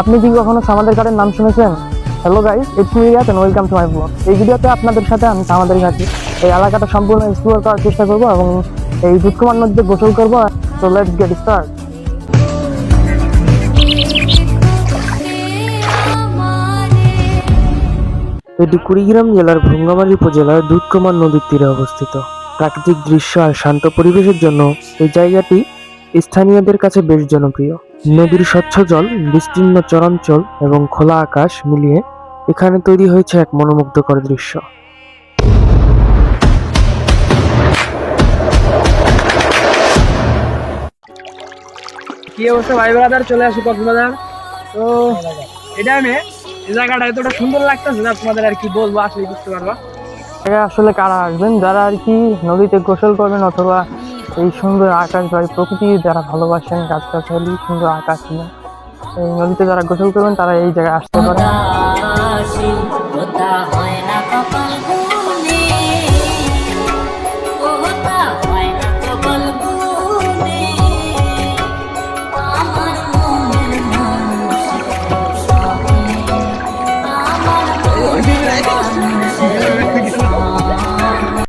আপনি কি কখনো সামাদের ঘাটের নাম শুনেছেন? Hello guys, it's me Riyad and welcome to my blog. এই ভিডিওতে আপনাদের সাথে আমি সামাদের ঘাটে এই এলাকাটা সম্পূর্ণ এক্সপ্লোর করার চেষ্টা করব এবং এই দুধকুমার নদীতে গোসল করব। So let's get start. এটি কুড়িগ্রাম জেলার ভুঙ্গামারী উপজেলার দুধকুমার নদীর তীরে অবস্থিত। প্রাকৃতিক দৃশ্য আর শান্ত পরিবেশের জন্য এই জায়গাটি স্থানীয়দের কাছে বেশ জনপ্রিয়। নদীর স্বচ্ছ জল, বিস্তীর্ণ চরাঞ্চল এবং খোলা আকাশ মিলিয়ে এখানে তৈরি হয়েছে এক মনোমুগ্ধকর দৃশ্য। কি অবস্থা ভাই ব্রাদার, চলে আসি কক্সবাজার। তো এটা আমি এই জায়গাটা এতটা সুন্দর লাগতেছে না, তোমাদের আর কি বলবো, আসলে বুঝতে পারবা। এরা আসলে কারা আসবেন যারা আর কি নদীতে গোসল করবেন অথবা এই সুন্দর আকাশ বা এই প্রকৃতি যারা ভালোবাসেন, গাছগাছালি সুন্দর আকাশ নিয়ে এই নদীতে যারা গোসল করবেন তারা এই জায়গায় আসতে পারেন।